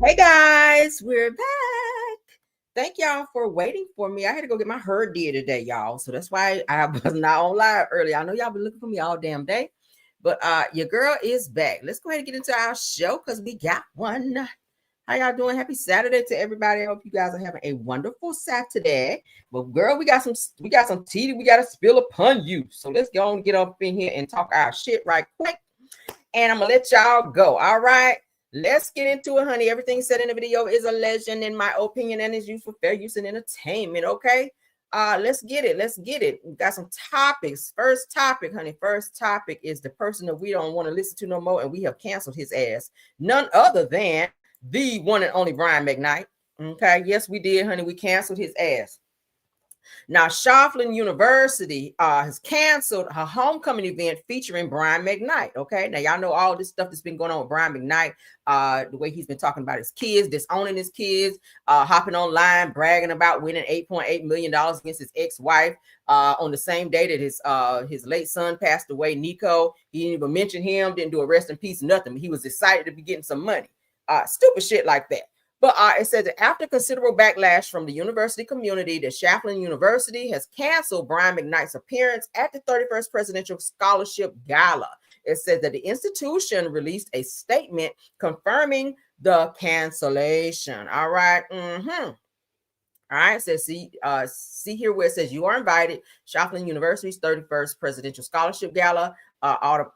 Hey guys, we're back. Thank y'all for waiting for me. I had to go get my hair did today, y'all. So that's why I was not on live early. I know y'all been looking for me all damn day, but your girl is back. Let's go ahead and get into our show because we got one. How y'all doing? Happy Saturday to everybody. I hope you guys are having a wonderful Saturday. But girl, we got some tea we gotta spill upon you. So let's go and get up in here and talk our shit right quick. And I'm gonna let y'all go. All right. Let's get into it, honey. Everything said in the video is a legend, in my opinion, and is used for fair use and entertainment. Okay. Let's get it. Let's get it. We got some topics. First topic, honey. First topic is the person that we don't want to listen to no more, and we have canceled his ass. None other than the one and only Brian Mcknight. Okay. Yes, we did, honey. We canceled his ass. Now, Shofflin University has canceled her homecoming event featuring Brian Mcknight. Okay, now y'all know all this stuff that's been going on with Brian Mcknight, the way he's been talking about his kids, disowning his kids, hopping online, bragging about winning $8.8 million against his ex-wife on the same day that his late son passed away, Nico. He didn't even mention him, didn't do a rest in peace, nothing. He was excited to be getting some money. Stupid shit like that. But it says that after considerable backlash from the university community, the Shofflin University has canceled Brian Mcknight's appearance at the 31st Presidential Scholarship Gala. It says that the institution released a statement confirming the cancellation. All right. All right, it says, see here where it says you are invited. Shofflin University's 31st Presidential Scholarship Gala, Autumn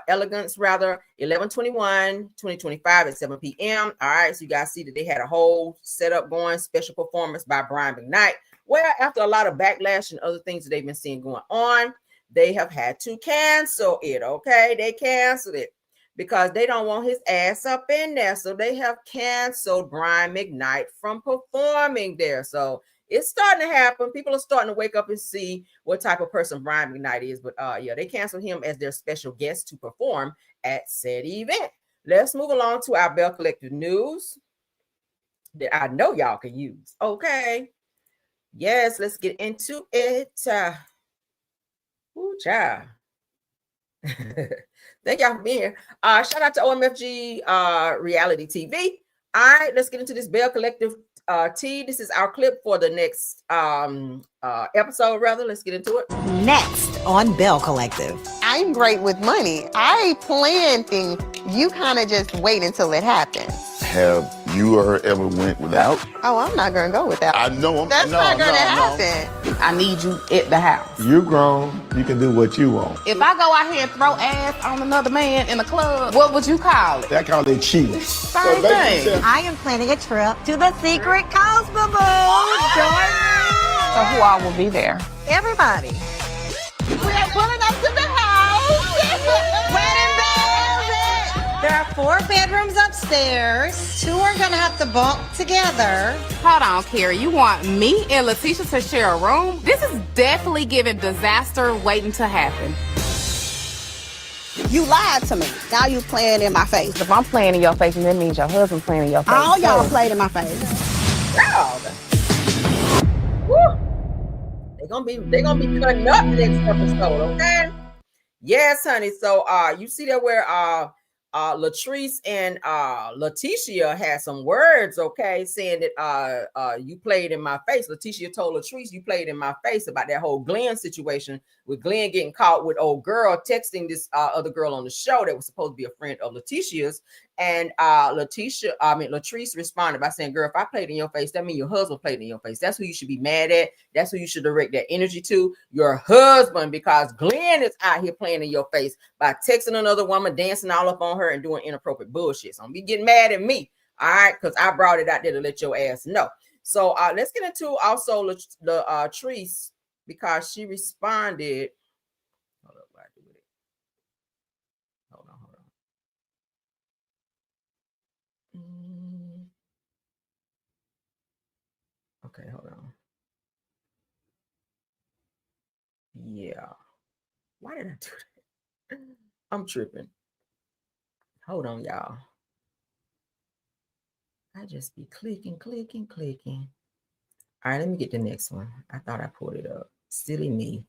Elegance, 11/21/2025 at 7 p.m. All right, so you guys see that they had a whole setup going, special performance by Brian Mcknight. Well, after a lot of backlash and other things that they've been seeing going on, they have had to cancel it. Okay, they canceled it because they don't want his ass up in there. So they have canceled Brian Mcknight from performing there. So it's starting to happen. People are starting to wake up and see what type of person Brian Mcknight is. But yeah, they canceled him as their special guest to perform at said event. Let's move along to our Belle Collective news that I know y'all can use. Okay. Yes, let's get into it. Ooh, child. Thank y'all for being here. Shout out to OMFG Reality TV. All right, let's get into this Belle Collective tea. This is our clip for the next episode, rather. Let's get into it. Next on Belle Collective. I'm great with money. I plan things. You kind of just wait until it happens. Have you ever went without? Oh, I'm not going to go without. I know. That's not going to happen. I need you at the house. You're grown. You can do what you want. If I go out here and throw ass on another man in a club, what would you call it? I call it cheating. Same thing. I am planning a trip to the secret Cosmo Bowl. Join me. So who all will be there? Everybody. We are pulling up to the house. Wedding bells. There are 4 bedrooms upstairs. 2 are going to have to bunk together. Hold on, Carrie. You want me and Letitia to share a room? This is definitely giving disaster waiting to happen. You lied to me. Now you playing in my face. If I'm playing in your face, and that means your husband playing in your face. All y'all played in my face. God. Woo. They're gonna be cutting up next episode, okay? Yes, honey. So you see that where Latrice and Letitia had some words, okay, saying that you played in my face. Letitia told Latrice you played in my face about that whole Glenn situation with Glenn getting caught with old girl texting this other girl on the show that was supposed to be a friend of Letitia's. And Latrice responded by saying, girl, if I played in your face, that means your husband played in your face. That's who you should be mad at. That's who you should direct that energy to, your husband, because Glenn is out here playing in your face by texting another woman, dancing all up on her and doing inappropriate bullshit. So don't be getting mad at me, all right, because I brought it out there to let your ass know. So let's get into also the Latrice, because she responded. Hold up, what I do with it? Hold on. Okay, hold on. Yeah. Why did I do that? I'm tripping. Hold on, y'all. I just be clicking. All right, let me get the next one. I thought I pulled it up. Silly me.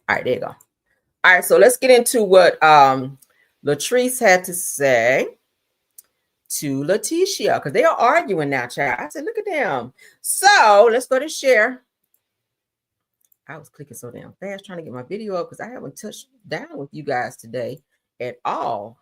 All right, there you go. All right, so let's get into what Latrice had to say to Letitia, because they are arguing now, child. I said, look at them. So let's go to share. I was clicking so damn fast trying to get my video up because I haven't touched down with you guys today at all.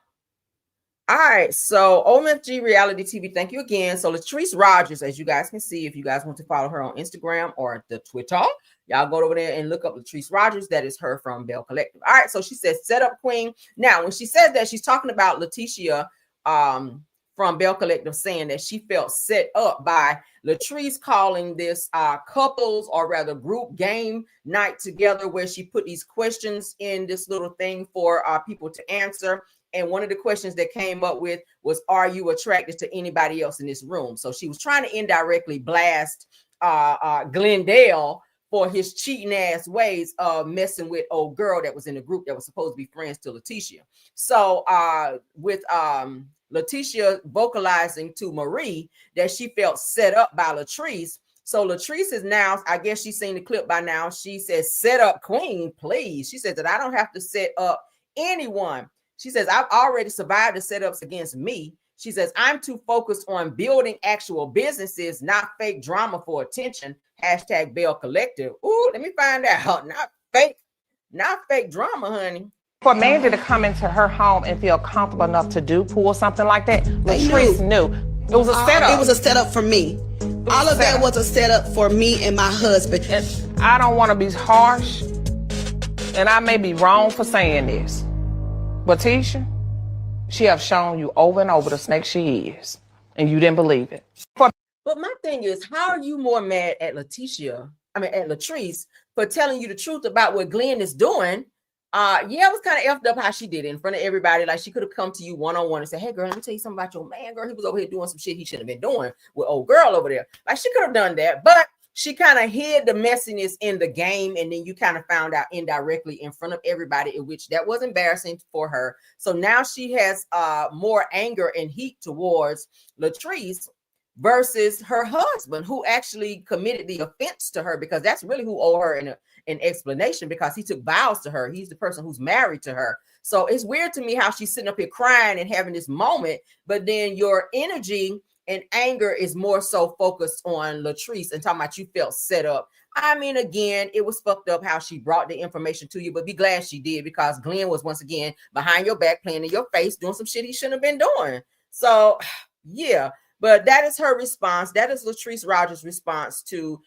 All right, so OMFG Reality TV, thank you again. So Latrice Rogers, as you guys can see, if you guys want to follow her on Instagram or the Twitter, y'all go over there and look up Latrice Rogers. That is her from Belle Collective. All right, so she says, set up queen. Now, when she says that, she's talking about Letitia from Belle Collective saying that she felt set up by Latrice calling this couples or rather group game night together where she put these questions in this little thing for people to answer. And one of the questions that came up with was, are you attracted to anybody else in this room? So she was trying to indirectly blast Glendale for his cheating ass ways of messing with old girl that was in the group that was supposed to be friends to Letitia. So with Letitia vocalizing to Marie that she felt set up by Latrice. So Latrice is now, I guess she's seen the clip by now. She says, set up queen, please. She says that I don't have to set up anyone. She says, I've already survived the setups against me. She says, I'm too focused on building actual businesses, not fake drama for attention. Hashtag Belle Collective. Ooh, let me find out. Not fake drama, honey. For Mandy to come into her home and feel comfortable enough to pull something like that, Latrice knew. It was a setup. It was a setup for me. All of that was a setup for me and my husband. And I don't want to be harsh, and I may be wrong for saying this, but Tisha, she have shown you over and over the snake she is, and you didn't believe it. But my thing is, how are you more mad at at Latrice for telling you the truth about what Glenn is doing? Yeah, it was kind of effed up how she did it in front of everybody. Like she could have come to you one-on-one and said, hey girl, let me tell you something about your man, girl. He was over here doing some shit he shouldn't have been doing with old girl over there. Like she could have done that, but she kind of hid the messiness in the game, and then you kind of found out indirectly in front of everybody, in which that was embarrassing for her. So now she has more anger and heat towards Latrice versus her husband, who actually committed the offense to her, because that's really who owe her an explanation, because he took vows to her. He's the person who's married to her. So it's weird to me how she's sitting up here crying and having this moment, but then your energy and anger is more so focused on Latrice and talking about you felt set up. I mean, again, it was fucked up how she brought the information to you, but be glad she did, because Glenn was once again behind your back, playing in your face, doing some shit he shouldn't have been doing. So yeah, but that is her response. That is Latrice Rogers' response to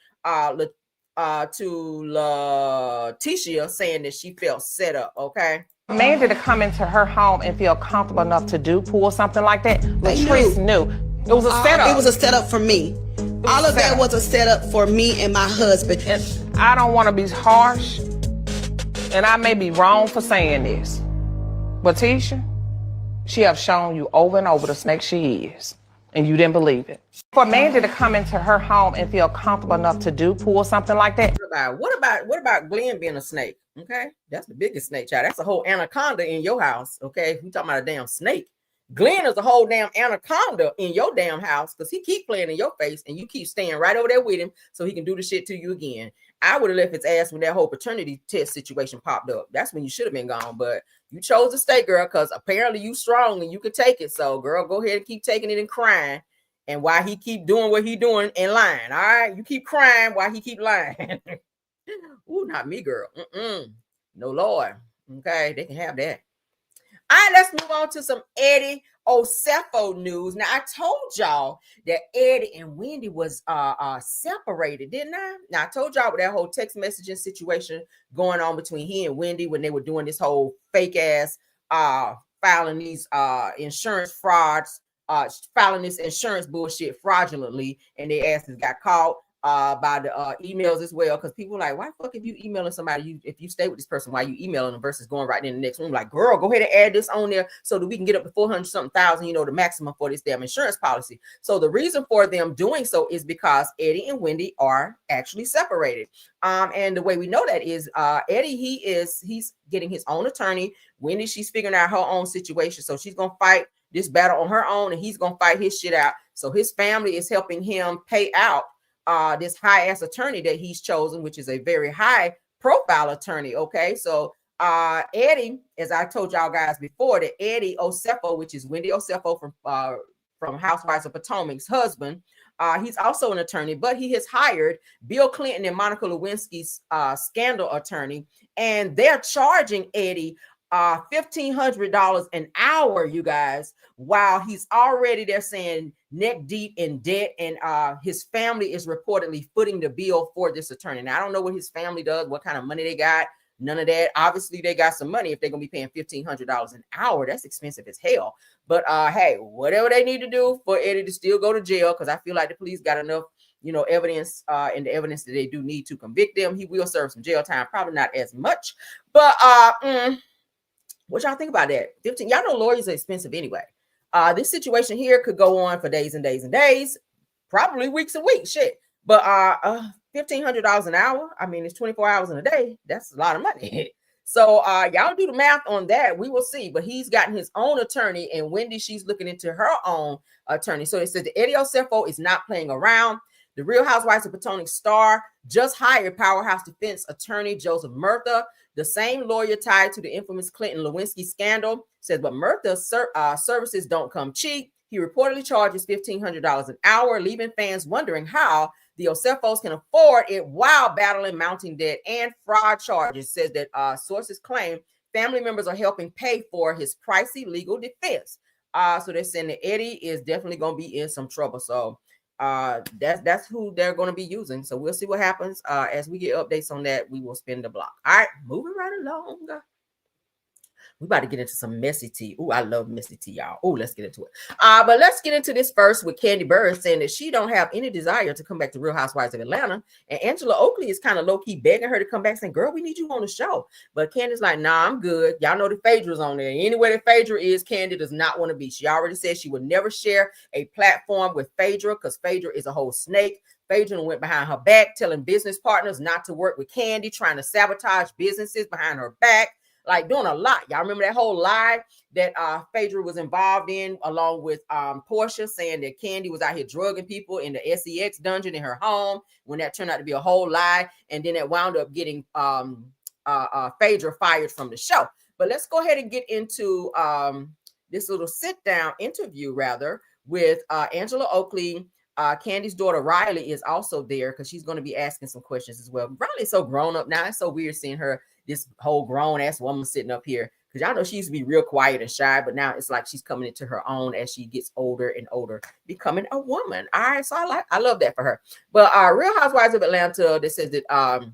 Letitia saying that she felt set up. Okay. Mandy to come into her home and feel comfortable enough to pull something like that, Latrice knew. It was a setup. It was a setup for me. All of that was a setup for me and my husband. And I don't want to be harsh, and I may be wrong for saying this, but Tisha, she have shown you over and over the snake she is, and you didn't believe it. For Mandy to come into her home and feel comfortable enough to pull something like that. What about Glenn being a snake? Okay, that's the biggest snake, child. That's a whole anaconda in your house. Okay, we talking about a damn snake. Glenn is a whole damn anaconda in your damn house, because he keep playing in your face and you keep staying right over there with him so he can do the shit to you again. I would have left his ass when that whole paternity test situation popped up. That's when you should have been gone, but you chose to stay, girl, because apparently you strong and you could take it. So, girl, go ahead and keep taking it and crying. And while he keep doing what he doing and lying, all right? You keep crying while he keep lying. Ooh, not me, girl. No, Lord. Okay, they can have that. All right, let's move on to some Eddie Osefo news. Now, I told y'all that Eddie and Wendy was separated, didn't I? Now, I told y'all with that whole text messaging situation going on between he and Wendy when they were doing this whole fake ass filing these insurance frauds, filing this insurance bullshit fraudulently, and their asses got caught by the emails as well, because people are like, why the fuck if you emailing somebody, if you stay with this person, why you emailing them versus going right in the next room? Like, girl, go ahead and add this on there so that we can get up to 400-something,000, the maximum for this damn insurance policy. So the reason for them doing so is because Eddie and Wendy are actually separated. And the way we know that is Eddie, he's getting his own attorney. Wendy, she's figuring out her own situation. So she's gonna fight this battle on her own, and he's gonna fight his shit out. So his family is helping him pay out this high ass attorney that he's chosen, which is a very high profile attorney. Okay, so Eddie, as I told y'all guys before, that Eddie Osefo, which is Wendy Osefo from Housewives of Potomac's husband, he's also an attorney, but he has hired Bill Clinton and Monica Lewinsky's scandal attorney, and they're charging Eddie $1,500 an hour, you guys, while he's already, they're saying, neck deep in debt, and his family is reportedly footing the bill for this attorney. Now, I don't know what his family does, what kind of money they got, none of that. Obviously, they got some money if they're going to be paying $1,500 an hour. That's expensive as hell. But hey, whatever they need to do for Eddie to still go to jail, because I feel like the police got enough, evidence, and the evidence that they do need to convict them. He will serve some jail time, probably not as much, but what y'all think about that? 15, y'all know lawyers are expensive anyway. This situation here could go on for days and days and days, probably weeks and weeks, shit. But $1,500 an hour, I mean, it's 24 hours in a day. That's a lot of money. So y'all do the math on that. We will see. But he's gotten his own attorney, and Wendy, she's looking into her own attorney. So it says the Eddie Osefo is not playing around. The Real Housewives of Potomac star just hired powerhouse defense attorney Joseph Murtha, the same lawyer tied to the infamous Clinton Lewinsky scandal. Says, but Murtha's services don't come cheap. He reportedly charges $1,500 an hour, leaving fans wondering how the Osefos can afford it while battling mounting debt and fraud charges. Says that sources claim family members are helping pay for his pricey legal defense. So they're saying that Eddie is definitely going to be in some trouble. So that's who they're going to be using. So we'll see what happens. As we get updates on that, we will spin the block. All right, moving right along. We about to get into some messy tea. Oh, I love messy tea, y'all. Oh, let's get into it. But let's get into this first with Kandi Burruss saying that she don't have any desire to come back to Real Housewives of Atlanta. And Angela Oakley is kind of low-key begging her to come back, saying, girl, we need you on the show. But Kandi's like, nah, I'm good. Y'all know the Phaedra's on there. Anywhere that Phaedra is, Kandi does not want to be. She already said she would never share a platform with Phaedra because Phaedra is a whole snake. Phaedra went behind her back, telling business partners not to work with Kandi, trying to sabotage businesses behind her back. Like doing a lot. Y'all remember that whole lie that Phaedra was involved in, along with Portia, saying that Kandi was out here drugging people in the SEX dungeon in her home, when that turned out to be a whole lie. And then it wound up getting Phaedra fired from the show. But let's go ahead and get into this little sit-down interview, rather, with Angela Oakley. Kandi's daughter Riley is also there because she's going to be asking some questions as well. Riley's so grown up now. It's so weird seeing her, this whole grown ass woman sitting up here, because y'all know she used to be real quiet and shy, but now it's like she's coming into her own as she gets older and older, becoming a woman. All right, so I love that for her. But Real Housewives of Atlanta, that says that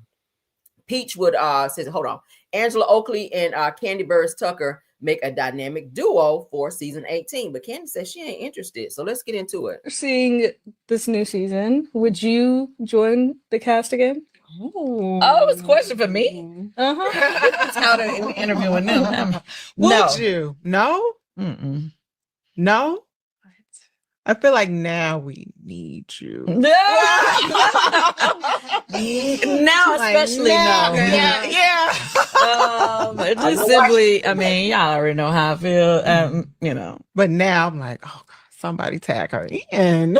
Peach would says, hold on, Angela Oakley and Kandi Burruss Tucker make a dynamic duo for season 18, but Kandi says she ain't interested. So let's get into it. Seeing this new season, would you join the cast again? Oh, it's a question for me. That's how to interviewing them. Would you? No? Mm-mm. No? I feel like now we need you. Now, especially now. Yeah. It just simply, I mean, y'all already know how I feel. You know. But now I'm like, oh God, somebody tag her in.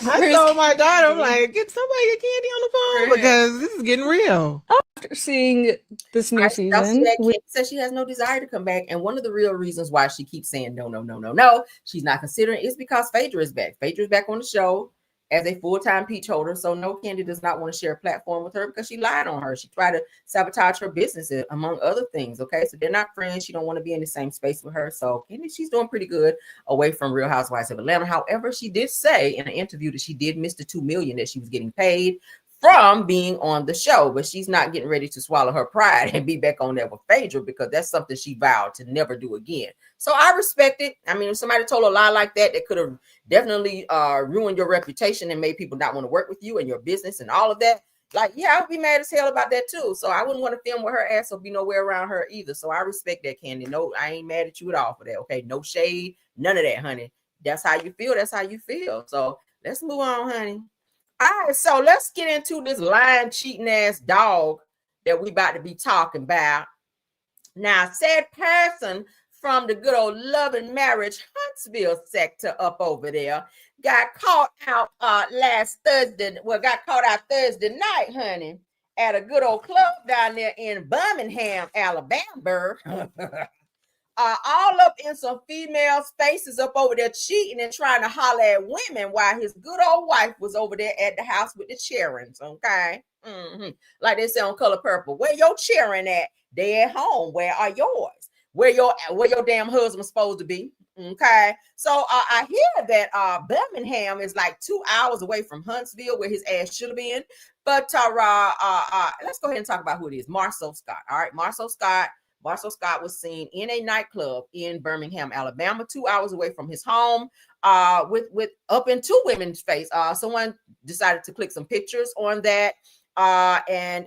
I told my daughter, I'm like, get somebody get Kandi on the phone because this is getting real. After seeing this new season, Kandi says she has no desire to come back, and one of the real reasons why she keeps saying no, she's not considering is because Phaedra is back. Phaedra is back on the show as a full-time Peach holder, so no, Kandi does not want to share a platform with her because she lied on her. She tried to sabotage her business, among other things. Okay, so they're not friends. She don't want to be in the same space with her. So Kandi, she's doing pretty good away from Real Housewives of Atlanta. However, she did say in an interview that she did miss the $2 million that she was getting paid from being on the show, but she's not getting ready to swallow her pride and be back on there with Phaedra because that's something she vowed to never do again. So I respect it. I mean, if somebody told a lie like that, that could have definitely ruined your reputation and made people not want to work with you and your business and all of that. Like, yeah, I would be mad as hell about that too. So I wouldn't want to film with her ass or be nowhere around her either. So I respect that, Kandi. No, I ain't mad at you at all for that. Okay, no shade, none of that, honey. That's how you feel. That's how you feel. So let's move on, honey. All right, so let's get into this lying, cheating ass dog that we about to be talking about. Now, said person from the good old Love and Marriage Huntsville sector up over there got caught out last Thursday. Well, got caught out Thursday night, honey, at a good old club down there in Birmingham, Alabama. All up in some females' faces up over there cheating and trying to holler at women while his good old wife was over there at the house with the cheerings, okay? Like they say on Color Purple, where your cheering at? They at home. Where are yours? Where your damn husband's supposed to be? Okay, so I hear that Birmingham is like 2 hours away from Huntsville, where his ass should have been. But let's go ahead and talk about who it is. Marsau Scott. All right, Marsau Scott was seen in a nightclub in Birmingham, Alabama, 2 hours away from his home, with up in two women's face. Someone decided to click some pictures on that, and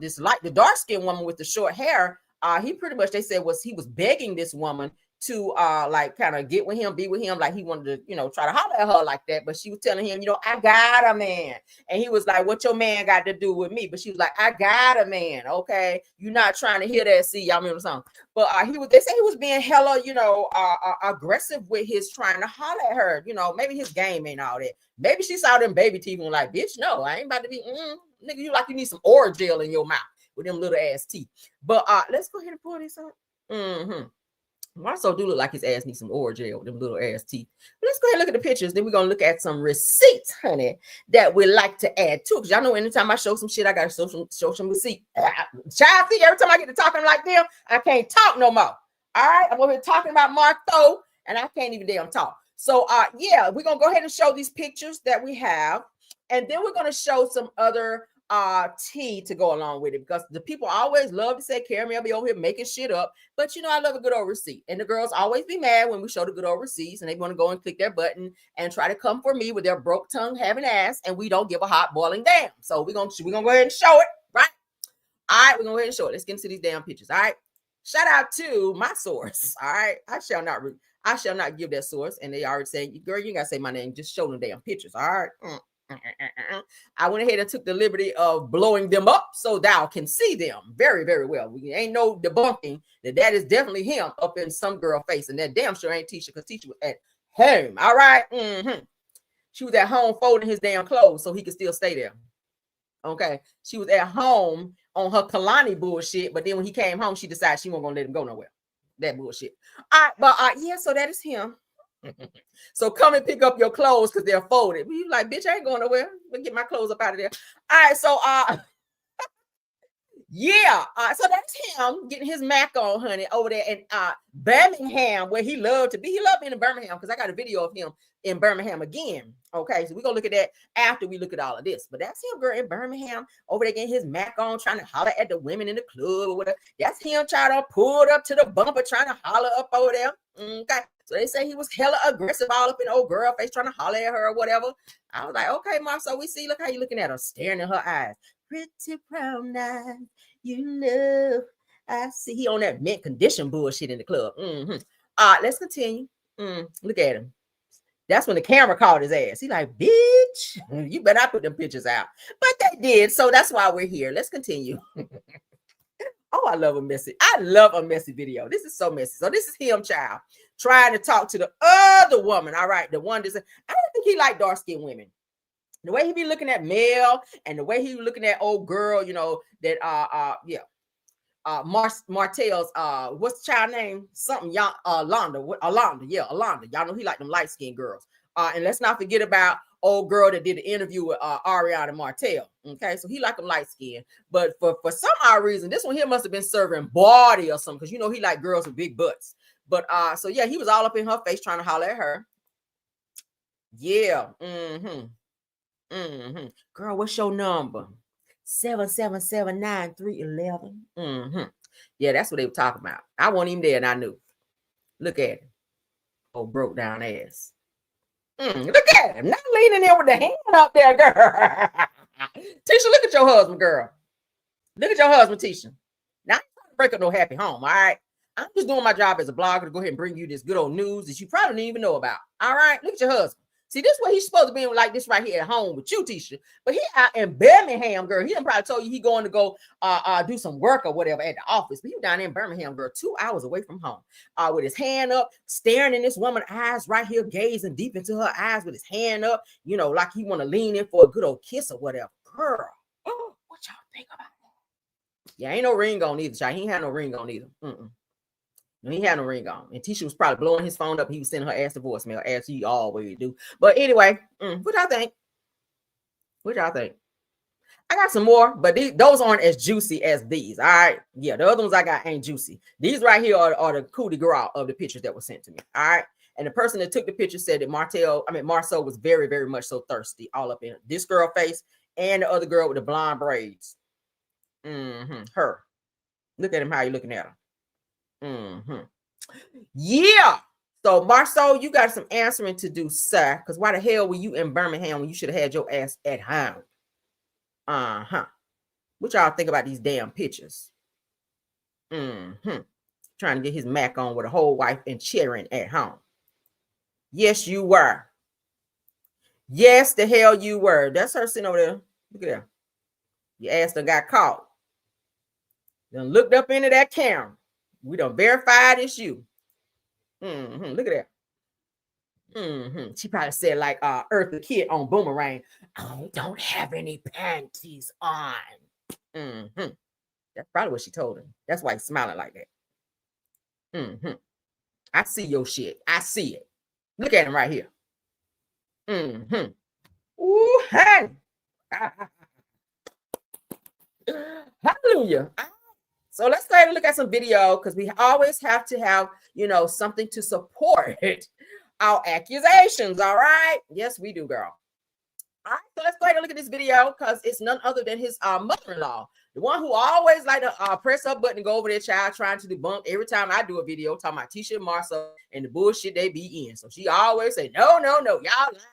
this the dark skinned woman with the short hair. He pretty much, they said, he was begging this woman to like kind of get with him, be with him, like he wanted to, try to holler at her like that. But she was telling him, I got a man. And he was like, what your man got to do with me? But she was like, I got a man. Okay. You're not trying to hear that. See, y'all remember the song. But they say he was being hella, aggressive with his trying to holler at her. Maybe his game ain't all that. Maybe she saw them baby teeth and was like, bitch, no, I ain't about to be, nigga, you like you need some oral gel in your mouth with them little ass teeth. But let's go ahead and pull this up. Marsau do look like his ass needs some oral gel with them little ass teeth. But let's go ahead and look at the pictures. Then we're going to look at some receipts, honey, that we like to add to. Because y'all know anytime I show some shit, I got to show some receipt. Child, see, every time I get to talking like them, I can't talk no more. All right? I'm over here talking about Martho, and I can't even damn talk. So, yeah, we're going to go ahead and show these pictures that we have. And then we're going to show some other tea to go along with it, because the people always love to say, Carrie, I'll be over here making shit up. But I love a good old receipt. And the girls always be mad when we show the good old receipts, and they want to go and click their button and try to come for me with their broke tongue having ass, and we don't give a hot boiling damn. So we're gonna go ahead and show it, right? All right, we're gonna go ahead and show it. Let's get into these damn pictures. All right. Shout out to my source. All right. I shall not give that source. And they already saying, girl, you gotta say my name. Just show them damn pictures. All right. I went ahead and took the liberty of blowing them up so thou can see them very, very well. We ain't no debunking that is definitely him up in some girl face, and that damn sure ain't Tisha, because Tisha was at home. All right. She was at home folding his damn clothes so he could still stay there. Okay. She was at home on her Kalani bullshit, but then when he came home, she decided she wasn't gonna let him go nowhere. That bullshit. All right, but yeah, so that is him. So come and pick up your clothes because they're folded. You like, bitch, I ain't going nowhere. Let me get my clothes up out of there. All right, so yeah, so that's him getting his Mac on, honey, over there in Birmingham, where he loved to be. He loved being in Birmingham because I got a video of him in Birmingham again. Okay, so we're gonna look at that after we look at all of this. But that's him, girl, in Birmingham, over there getting his Mac on, trying to holler at the women in the club or whatever. That's him trying to pull it up to the bumper, trying to holler up over there. Okay, so they say he was hella aggressive all up in old girl face, trying to holler at her or whatever. I was like, okay, Mom, so we see, look how you looking at her, staring in her eyes. Pretty brown eyes, I see. He on that mint condition bullshit in the club. Let's continue. Look at him. That's when the camera caught his ass. He like, bitch, you better not put them pictures out. But they did, so that's why we're here. Let's continue. Oh, I love a messy video. This is so messy. So this is him, child, trying to talk to the other woman. All right, the one that said, I don't think he like dark-skinned women. The way he be looking at Mel and the way he was looking at old girl, that Martell's what's the child name? Something Alonda. Yeah, Alonda. Y'all know he like them light-skinned girls. And let's not forget about old girl that did the interview with Ariana Martell. Okay, so he like them light-skinned. But for some odd reason, this one here must have been serving body or something, because he like girls with big butts. But so yeah, he was all up in her face trying to holler at her. Yeah. Girl, what's your number? 7779311. Yeah, that's what they were talking about. I wasn't even there and I knew. Look at him. Oh, broke down ass. Look at him. Not leaning there with the hand up there, girl. Tisha, look at your husband, girl. Look at your husband, Tisha. Now, I'm trying to break up no happy home, all right? I'm just doing my job as a blogger to go ahead and bring you this good old news that you probably didn't even know about. All right? Look at your husband. See, this is what he's supposed to be like this right here at home with you, Tisha. But he out in Birmingham, girl. He done probably told you he going to go do some work or whatever at the office. But he was down in Birmingham, girl, 2 hours away from home, with his hand up, staring in this woman's eyes right here, gazing deep into her eyes with his hand up, like he want to lean in for a good old kiss or whatever. Girl, what y'all Think about it. Yeah, ain't no ring on either, child. He ain't had no ring on either. He had no ring on. And Tisha was probably blowing his phone up. He was sending her ass a voicemail, as he always do. But anyway, what y'all think? What y'all think? I got some more, but those aren't as juicy as these. All right. Yeah, the other ones I got ain't juicy. These right here are the coup de grace of the pictures that were sent to me. All right. And the person that took the picture said that Marsau was very, very much so thirsty all up in this girl face and the other girl with the blonde braids. Her. Look at him, how you looking at her. Yeah. So Marsau, you got some answering to do, sir. Because why the hell were you in Birmingham when you should have had your ass at home? What y'all think about these damn pictures? Trying to get his Mac on with a whole wife and cheering at home. Yes, you were. Yes, the hell you were. That's her sitting over there. Look at that. Your ass done got caught. Done looked up into that camera. We done verified it's you. Look at that. She probably said like Eartha Kitt on Boomerang, I don't have any panties on. That's probably what she told him. That's why he's smiling like that. I see your shit. I see it. Look at him right here. Ooh, hey. Hallelujah. So let's go ahead and look at some video, because we always have to have, something to support our accusations. All right. Yes, we do, girl. All right. So let's go ahead and look at this video, because it's none other than his mother-in-law, the one who always like to press up button and go over their child, trying to debunk every time I do a video talking about Tisha and Marsau and the bullshit they be in. So she always say, no, y'all lying.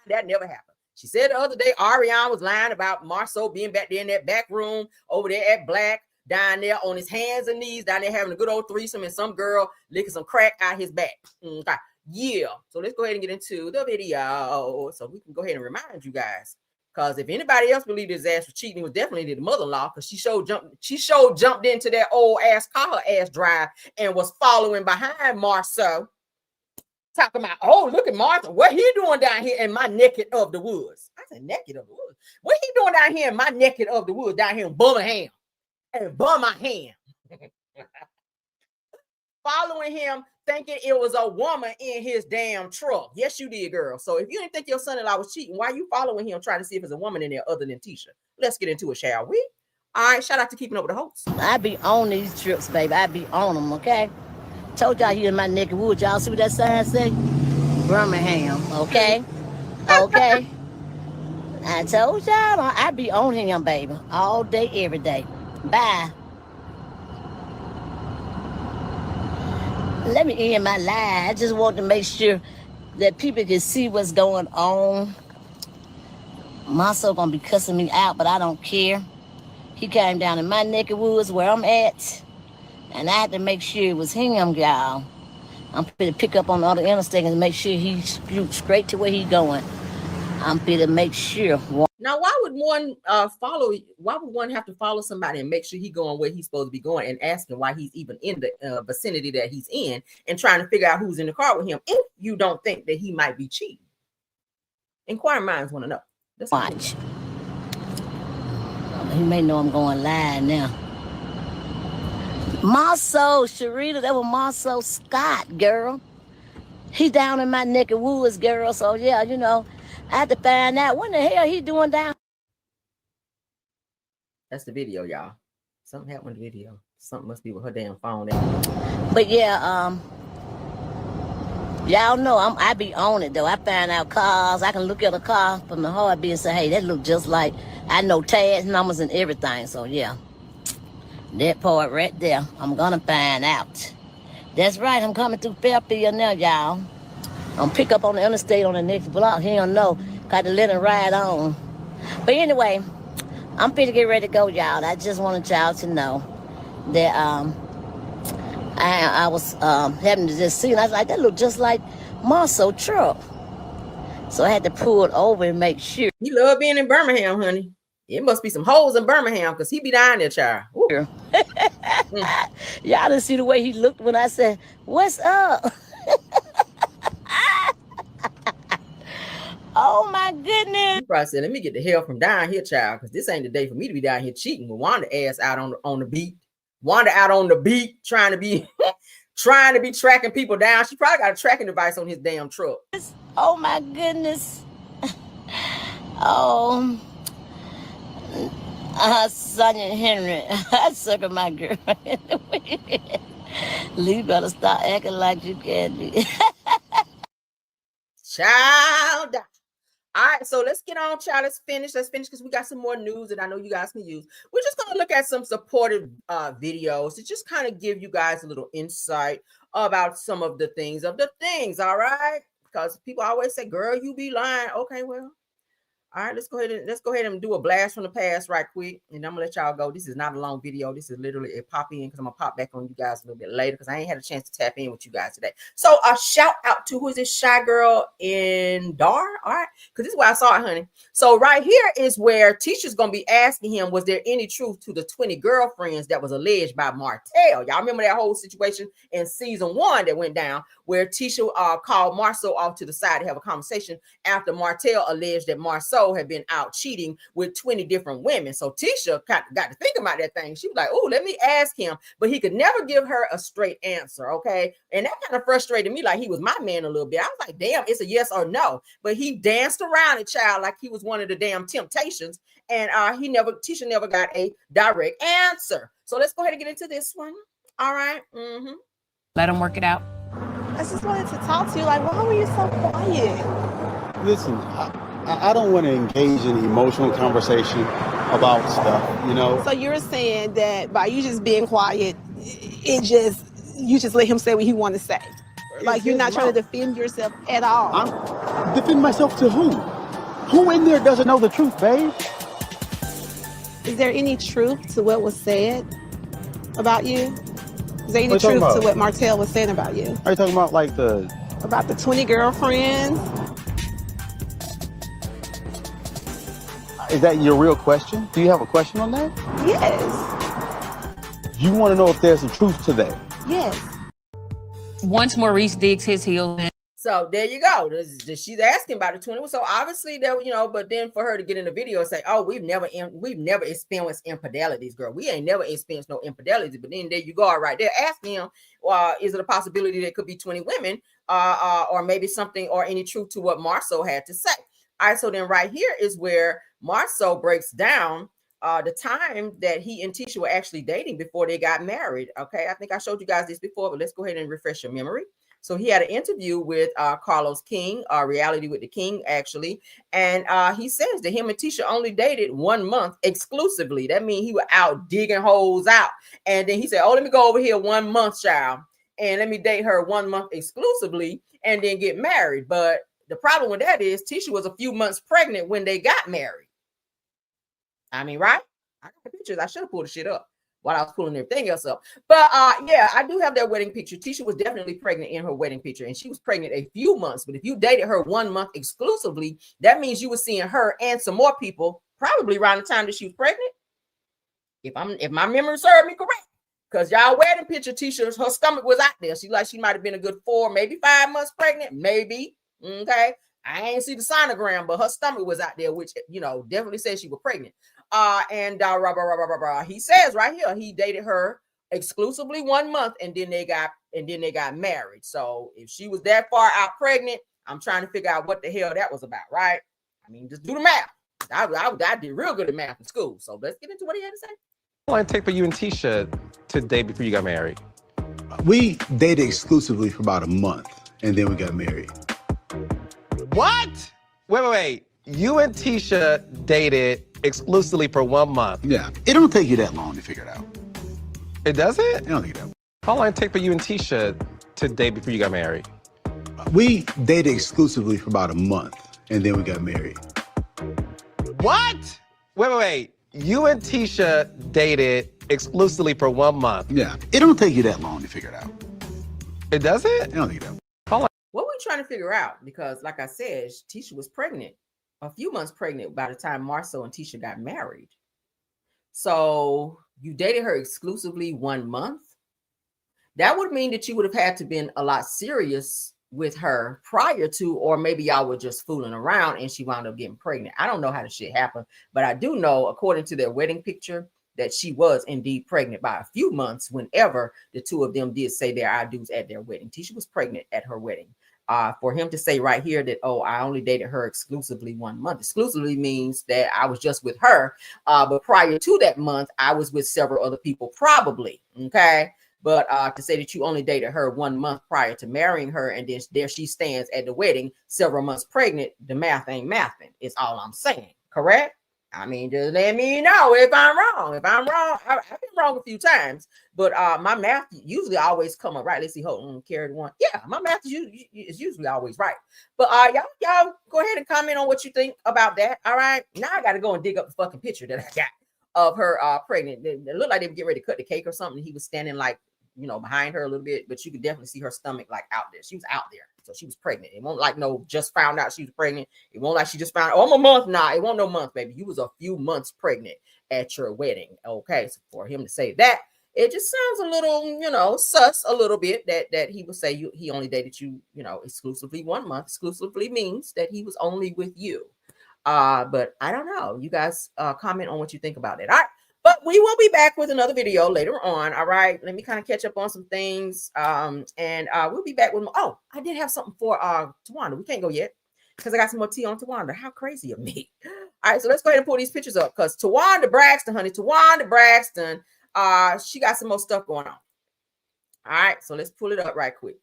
That never happened. She said the other day, Ariana was lying about Marsau being back there in that back room over there at Black, down there on his hands and knees, down there having a good old threesome, and some girl licking some crack out his back. Yeah. So let's go ahead and get into the video, so we can go ahead and remind you guys. Because if anybody else believed his ass was cheating, it was definitely the mother-in-law, because she jumped into that old ass car, her ass drive, and was following behind Marsau. Talking about, oh, look at Martha. What he doing down here in my neck of the woods? I said, neck of the woods. What he doing down here in my neck of the woods, down here in Birmingham? And bum my hand. Following him, thinking it was a woman in his damn truck. Yes, you did, girl. So if you didn't think your son-in-law was cheating, why are you following him, trying to see if there's a woman in there other than Tisha? Let's get into it, shall we? All right, shout out to Keeping Up with the Hosts. I be on these trips, baby. I be on them, okay? Told y'all here in my neck of woods. Y'all see what that sign say? Birmingham, okay? Okay? I told y'all I be on him, baby. All day, every day. Bye. Let me end my life. I just want to make sure that people can see what's going on. Marsau gonna be cussing me out, but I don't care. He came down in my neck of woods where I'm at, and I had to make sure it was him, y'all. I'm finna pick up on the other interstate and make sure he's straight to where he's going. I'm finna make sure. Now, why would one why would one have to follow somebody and make sure he's going where he's supposed to be going, and asking why he's even in the vicinity that he's in, and trying to figure out who's in the car with him if you don't think that he might be cheating? Inquiring minds want to know. Let's watch. He may know I'm going live now. Marsau, Sharita, that was Marsau Scott, girl. He down in my neck of woods, girl. So yeah, I had to find out what the hell he doing down. That's the video, y'all. Something happened with the video. Something must be with her damn phone. But yeah, y'all know I be on it though. I find out cars. I can look at a car from the heartbeat and say, hey, that look just like, I know tags, numbers, and everything. So yeah, that part right there, I'm gonna find out. That's right. I'm coming through Fairfield now, y'all. I'm pick up on the interstate on the next block. He don't know. Got to let him ride on. But anyway, I'm finna get ready to go, y'all. I just wanted y'all to know that I was having to just see, and I was like, that look just like Marsau truck. So I had to pull it over and make sure. He love being in Birmingham, honey. It must be some hoes in Birmingham, because he be down there, child. Y'all didn't see the way he looked when I said, what's up? Oh my goodness. You probably said, let me get the hell from down here, child, because this ain't the day for me to be down here cheating with Wanda ass out on the beat. Wanda out on the beat trying to be tracking people down. She probably got a tracking device on his damn truck. Oh my goodness. Oh. Sonia Henry. I sucker my girl. Lee better stop acting like you can be. Child. All right, so let's get on, child. Let's finish because we got some more news that I know you guys can use. We're just going to look at some supportive videos to just kind of give you guys a little insight about some of the things, all right? Because people always say, girl, you be lying. Okay, well, all right, let's go ahead and do a blast from the past right quick, and I'm gonna let y'all go. This is not a long video. This is literally a pop in because I'm gonna pop back on you guys a little bit later because I ain't had a chance to tap in with you guys today. So a shout out to, who is this Shy Girl in Dar? All right, because this is where I saw it, honey. So right here is where Tisha's gonna be asking him, was there any truth to the 20 girlfriends that was alleged by Martell? Y'all remember that whole situation in season 1 that went down where Tisha called Marsau off to the side to have a conversation after Martell alleged that Marsau had been out cheating with 20 different women. So Tisha got to think about that thing. She was like, oh, let me ask him. But he could never give her a straight answer, okay? And that kind of frustrated me, like he was my man a little bit. I was like, damn, it's a yes or no. But he danced around it, child, like he was one of the damn temptations. And Tisha never got a direct answer. So let's go ahead and get into this one. All right. Mm-hmm. Let him work it out. I just wanted to talk to you. Like, why were you so quiet? Listen, I don't want to engage in emotional conversation about stuff, you know? So you're saying that by you just being quiet, you just let him say what he want to say. Like, you're not trying to defend yourself at all. I'm defend myself to who? Who in there doesn't know the truth, babe? Is there any truth to what was said about you? Is there any truth to what Martell was saying about you? Are you talking about like about the 20 girlfriends? Is that your real question? Do you have a question on that? Yes. You want to know if there's a truth to that? Yes. Once Maurice digs his heels in. So there you go. She's asking about the 20. So obviously that, you know, but then for her to get in the video and say, oh, we've never experienced infidelities, girl. We ain't never experienced no infidelities. But then there you go, right there, asking him, is it a possibility there could be 20 women, or maybe something, or any truth to what Marsau had to say? All right, so then right here is where Marsau breaks down the time that he and Tisha were actually dating before they got married. Okay, I think I showed you guys this before, but let's go ahead and refresh your memory. So he had an interview with Carlos King, Reality with the King, actually. And he says that him and Tisha only dated 1 month exclusively. That means he was out digging holes out. And then he said, oh, let me go over here 1 month, child, and let me date her 1 month exclusively and then get married. But the problem with that is Tisha was a few months pregnant when they got married. I mean, right? I got the pictures. I should have pulled the shit up while I was pulling everything else up. But yeah, I do have that wedding picture. Tisha was definitely pregnant in her wedding picture, and she was pregnant a few months. But if you dated her 1 month exclusively, that means you were seeing her and some more people probably around the time that she was pregnant. If my memory served me correct, because y'all wedding picture, Tisha, her stomach was out there. She might have been a good 4, maybe 5 months pregnant, maybe. Okay, I ain't see the sonogram, but her stomach was out there, which, you know, definitely says she was pregnant. He says right here he dated her exclusively 1 month, and then they got married. So if she was that far out pregnant, I'm trying to figure out what the hell that was about, right? I mean, just do the math. I did real good at math in school. So let's get into what he had to say. How long did it take for you and Tisha to date before you got married? We dated exclusively for about a month, and then we got married. What? Wait. You and Tisha dated exclusively for 1 month. Yeah. It don't take you that long to figure it out. It doesn't? It don't take you that long. How long did it take for you and Tisha to date before you got married? We dated exclusively for about a month, and then we got married. What? Wait. You and Tisha dated exclusively for 1 month. Yeah. It don't take you that long to figure it out. It doesn't? It don't take you that long. What we're trying to figure out, because like I said, Tisha was pregnant, a few months pregnant by the time Marsau and Tisha got married. So you dated her exclusively 1 month. That would mean that you would have had to been a lot serious with her prior to, or maybe y'all were just fooling around and she wound up getting pregnant. I don't know how the shit happened, but I do know, according to their wedding picture, that she was indeed pregnant by a few months whenever the two of them did say their I do's at their wedding. Tisha was pregnant at her wedding. For him to say right here that, oh, I only dated her exclusively 1 month. Exclusively means that I was just with her. But prior to that month, I was with several other people, probably. Okay. But to say that you only dated her 1 month prior to marrying her, and then there she stands at the wedding several months pregnant, the math ain't mathing. It's all I'm saying. Correct? I mean, just let me know if I'm wrong. If I'm wrong, I've been wrong a few times, but my math usually always come up right. Let's see. Hold on, carried one. Yeah, my math is usually always right. But y'all go ahead and comment on what you think about that. All right. Now I got to go and dig up the fucking picture that I got of her pregnant. It looked like they were getting ready to cut the cake or something. He was standing like, behind her a little bit, but you could definitely see her stomach like out there. She was out there. So she was pregnant. It won't like just found out she was pregnant. It won't like she just found, I'm a month. Nah, it won't no month, baby. You was a few months pregnant at your wedding. Okay. So for him to say that, it just sounds a little, sus a little bit that he would say he only dated you, exclusively 1 month. Exclusively means that he was only with you. But I don't know. You guys comment on what you think about it. All right. But we will be back with another video later on. All right. Let me kind of catch up on some things. And we'll be back with more. Oh, I did have something for Towanda. We can't go yet because I got some more tea on Towanda. How crazy of me. All right. So let's go ahead and pull these pictures up because Towanda Braxton, honey. Towanda Braxton. She got some more stuff going on. All right. So let's pull it up right quick.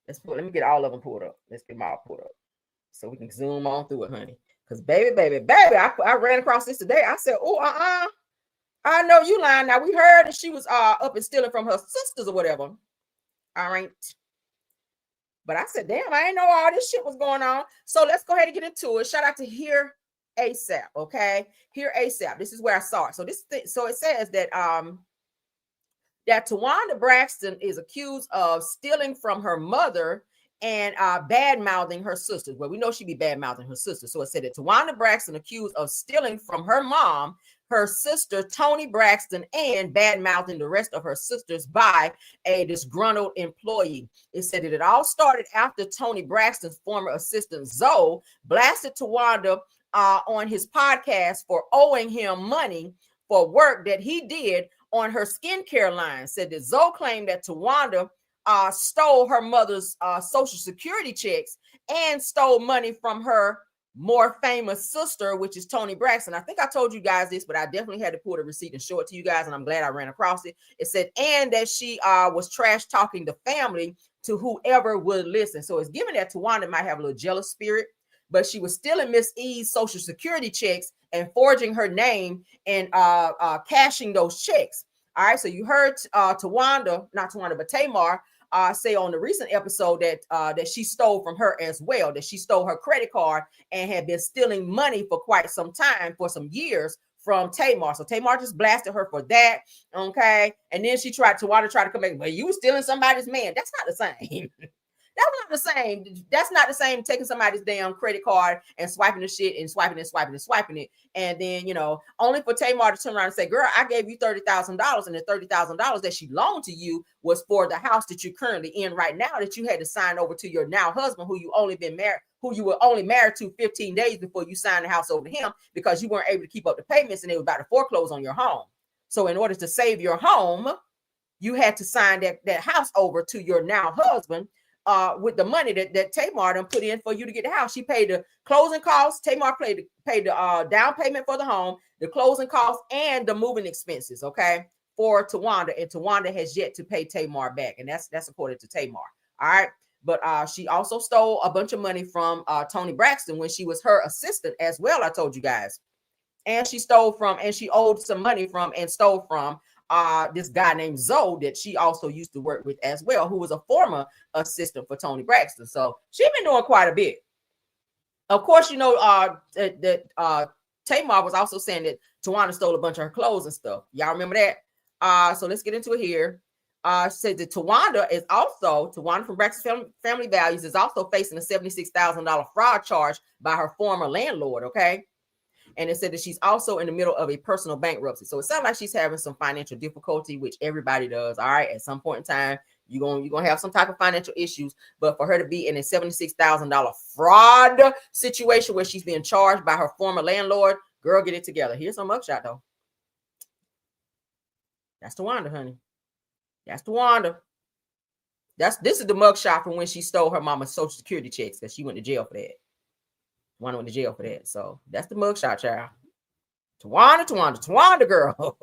Let me get all of them pulled up. Let's get them all pulled up so we can zoom on through it, honey. Because baby, I ran across this today. I said, oh, I know you lying. Now we heard that she was up and stealing from her sisters or whatever. All right. But I said, damn, I ain't know all this shit was going on. So let's go ahead and get into it. Shout out to Here ASAP. Okay. Here ASAP. This is where I saw it. So so it says that that Towanda Braxton is accused of stealing from her mother and bad mouthing her sisters. Well, we know she'd be bad mouthing her sisters. So it said that Towanda Braxton accused of stealing from her mom, her sister Toni Braxton, and bad mouthing the rest of her sisters by a disgruntled employee. It said that it all started after Toni Braxton's former assistant Zoe blasted Towanda on his podcast for owing him money for work that he did on her skincare line. Said that Zoe claimed that Towanda stole her mother's social security checks and stole money from her more famous sister, which is Toni Braxton. I think I told you guys this, but I definitely had to pull the receipt and show it to you guys, and I'm glad I ran across it. It said, and that she was trash talking the family to whoever would listen. So it's given that Towanda might have a little jealous spirit, but she was stealing Miss E's social security checks and forging her name and cashing those checks. All right, so you heard Towanda, not Towanda, but Tamar, say on the recent episode that she stole from her as well, that she stole her credit card and had been stealing money for quite some time, for some years, from Tamar. So Tamar just blasted her for that. Okay. And then Towanda tried to come back, but you were stealing somebody's man. That's not the same. That's not the same. That's not the same taking somebody's damn credit card and swiping the shit and swiping it. And then, only for Tamar to turn around and say, girl, I gave you $30,000, and the $30,000 that she loaned to you was for the house that you're currently in right now, that you had to sign over to your now husband, who you were only married to 15 days before you signed the house over to him, because you weren't able to keep up the payments and they were about to foreclose on your home. So in order to save your home, you had to sign that house over to your now husband, with the money that Tamar done put in for you to get the house. She paid the closing costs. Tamar paid the down payment for the home, the closing costs, and the moving expenses, okay, for Towanda. And Towanda has yet to pay Tamar back. And that's according to Tamar. All right. But she also stole a bunch of money from Toni Braxton when she was her assistant as well, I told you guys. And she owed some money from and stole from this guy named Zoe that she also used to work with as well, who was a former assistant for Toni Braxton. So she's been doing quite a bit. Of course, that Tamar was also saying that Towanda stole a bunch of her clothes and stuff. Y'all remember that? So let's get into it here. Said that Towanda from Braxton Family Values is also facing a $76,000 fraud charge by her former landlord. Okay. And it said that she's also in the middle of a personal bankruptcy. So it sounds like she's having some financial difficulty, which everybody does. All right. At some point in time, You're gonna have some type of financial issues. But for her to be in a $76,000 fraud situation where she's being charged by her former landlord, girl, get it together. Here's some mugshot though. That's Towanda, honey. That's Towanda. This is the mugshot from when she stole her mama's Social Security checks, because she went to jail for that. Towanda went to jail for that. So that's the mugshot, child. Towanda, girl.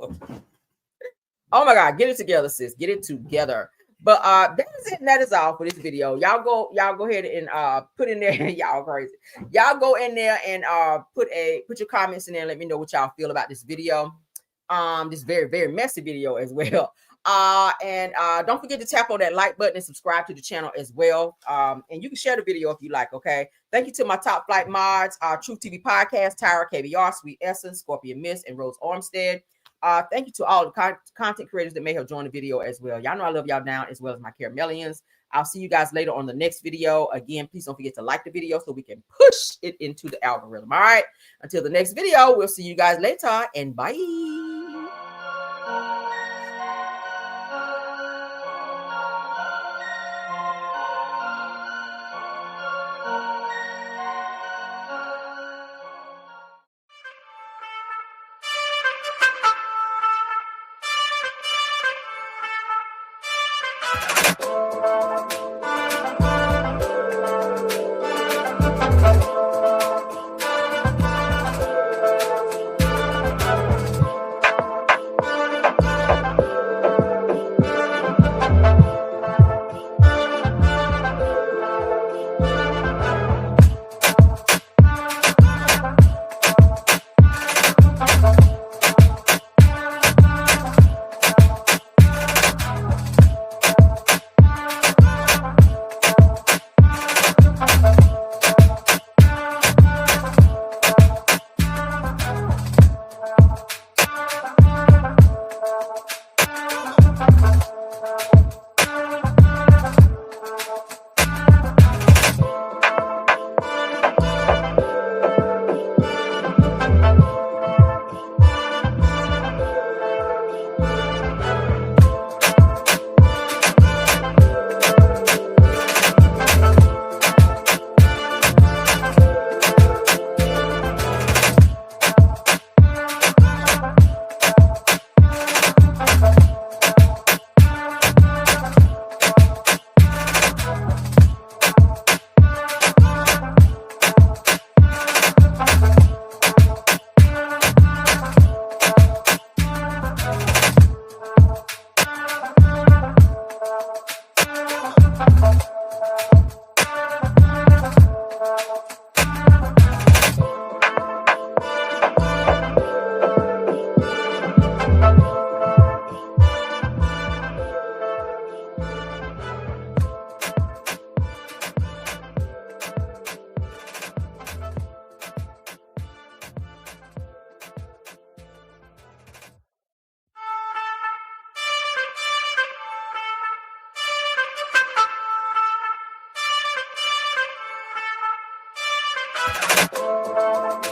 Oh my God, get it together, sis. Get it together. But that is it. That is all for this video. Y'all go ahead and put in there. Y'all crazy. Y'all go in there and put your comments in there and let me know what y'all feel about this video. This very, very messy video as well. And don't forget to tap on that like button and subscribe to the channel as well. And you can share the video if you like. Okay. Thank you to my top flight mods, Truth TV Podcast, Tyra KBR, Sweet Essence, Scorpion Miss, and Rose Armstead. Thank you to all the content creators that may have joined the video as well. Y'all know I love y'all down, as well as my Caramelians. I'll see you guys later on the next video. Again, please don't forget to like the video so we can push it into the algorithm. All right. Until the next video, we'll see you guys later, and bye. Thank you.